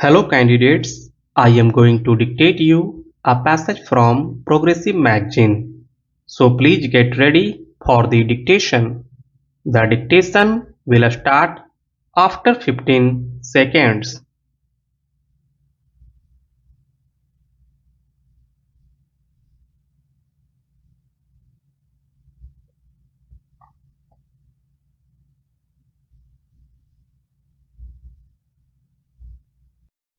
Hello candidates, I am going to dictate you a passage from Progressive Magazine. So please get ready for the dictation. The dictation will start after 15 seconds.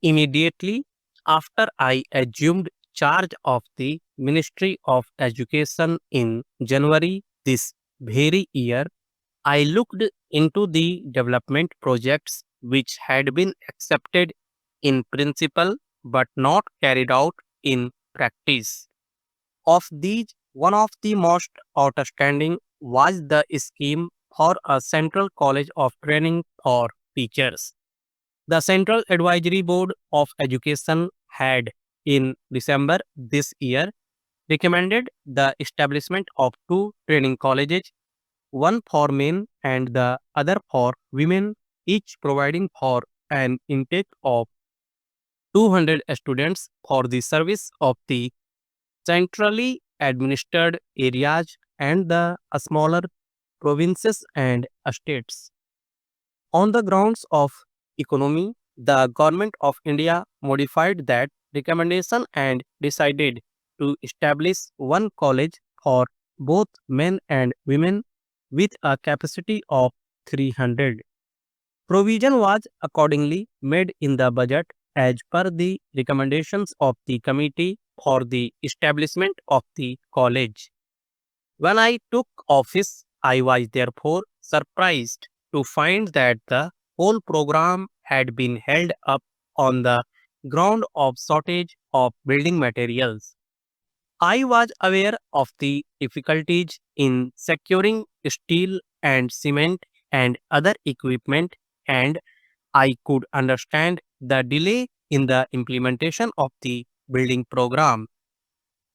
Immediately after I assumed charge of the Ministry of Education in January this very year, I looked into the development projects which had been accepted in principle but not carried out in practice. Of these, one of the most outstanding was the scheme for a Central College of Training for Teachers. The Central Advisory Board of Education had, in December this year, recommended the establishment of two training colleges, one for men and the other for women, each providing for an intake of 200 students for the service of the centrally administered areas and the smaller provinces and states. On the grounds of economy, the government of India modified that recommendation and decided to establish one college for both men and women with a capacity of 300. Provision was accordingly made in the budget as per the recommendations of the committee for the establishment of the college. When I took office, I was therefore surprised to find that the whole program had been held up on the ground of shortage of building materials. I was aware of the difficulties in securing steel and cement and other equipment, and I could understand the delay in the implementation of the building program.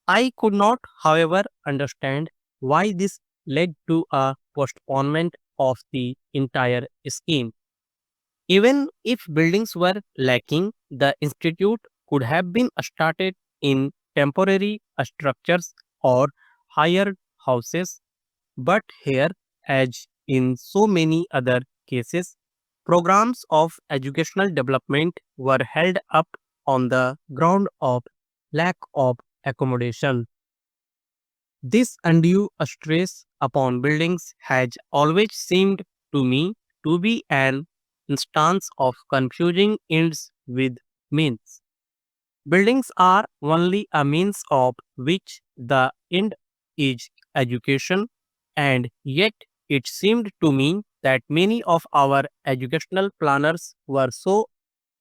I could not, however, understand why this led to a postponement of the entire scheme. Even if buildings were lacking, the institute could have been started in temporary structures or hired houses, but here, as in so many other cases, programs of educational development were held up on the ground of lack of accommodation. This undue stress upon buildings has always seemed to me to be an instance of confusing ends with means. Buildings are only a means of which the end is education, and yet it seemed to me that many of our educational planners were so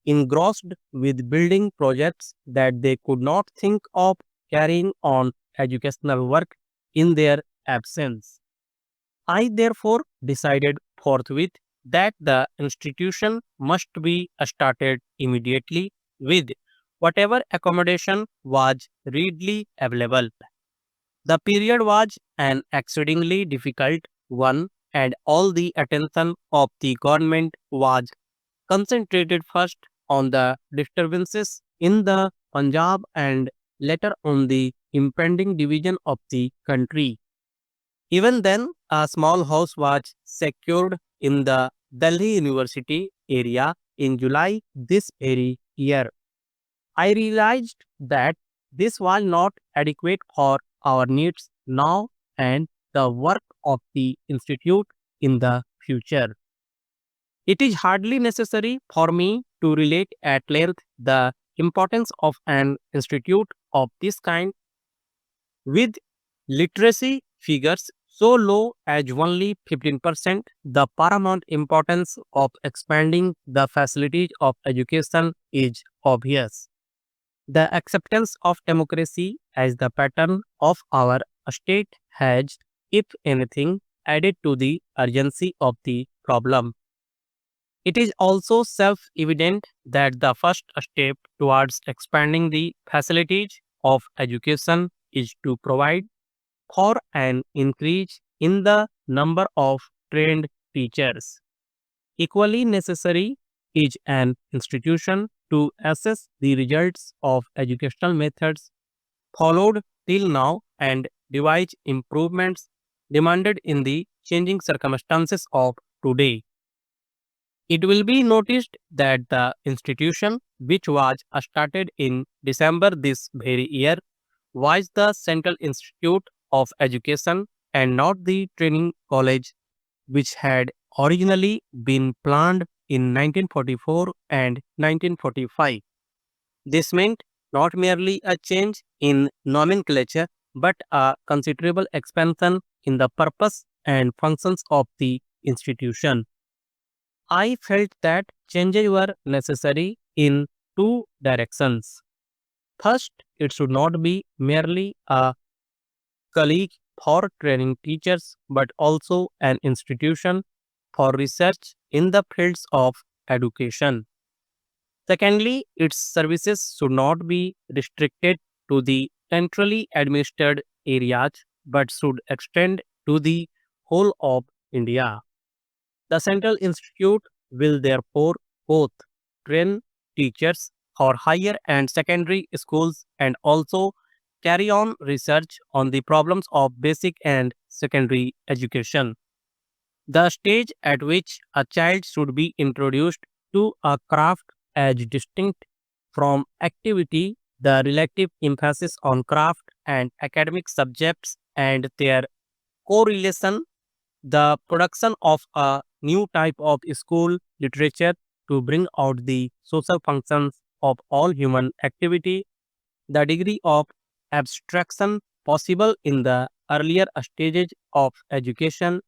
engrossed with building projects that they could not think of carrying on educational work in their absence. I therefore decided forthwith that the institution must be started immediately with whatever accommodation was readily available. The period was an exceedingly difficult one, and all the attention of the government was concentrated first on the disturbances in the Punjab and later on the impending division of the country. Even then, a small house was secured in the Delhi University area in July this very year. I realized that this was not adequate for our needs now and the work of the institute in the future. It is hardly necessary for me to relate at length the importance of an institute of this kind with literacy figures so low as only 15%. The paramount importance of expanding the facilities of education is obvious. The acceptance of democracy as the pattern of our state has, if anything, added to the urgency of the problem. It is also self evident that the first step towards expanding the facilities of education is to provide for an increase in the number of trained teachers. Equally necessary is an institution to assess the results of educational methods followed till now and devise improvements demanded in the changing circumstances of today. It will be noticed that the institution, which was started in December this very year, was the Central Institute of Education and not the training college, which had originally been planned in 1944 and 1945. This meant not merely a change in nomenclature, but a considerable expansion in the purpose and functions of the institution. I felt that changes were necessary in two directions. First, it should not be merely a colleague for training teachers, but also an institution for research in the fields of education. Secondly, its services should not be restricted to the centrally administered areas, but should extend to the whole of India. The Central Institute will therefore both train teachers for higher and secondary schools and also carry on research on the problems of basic and secondary education. The stage at which a child should be introduced to a craft as distinct from activity, the relative emphasis on craft and academic subjects and their correlation, the production of a new type of school literature to bring out the social functions of all human activity, the degree of abstraction possible in the earlier stages of education,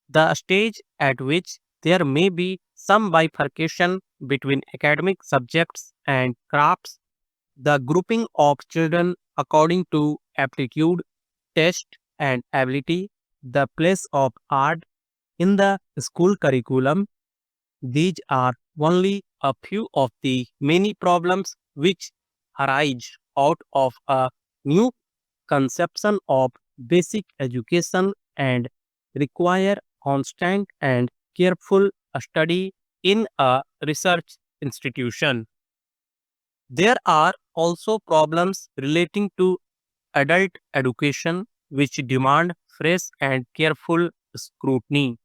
the stage at which there may be some bifurcation between academic subjects and crafts, the grouping of children according to aptitude, test, and ability, the place of art in the school curriculum. These are only a few of the many problems which arise out of a new conception of basic education and require constant and careful study in a research institution. There are also problems relating to adult education which demand fresh and careful scrutiny.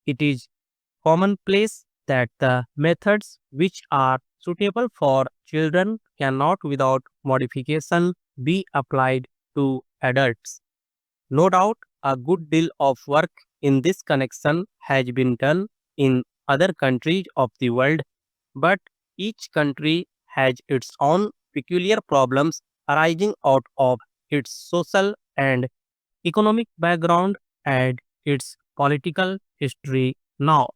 It is commonplace that the methods which are suitable for children cannot without modification be applied to adults. No doubt, a good deal of work in this connection has been done in other countries of the world, but each country has its own peculiar problems arising out of its social and economic background and its political history now.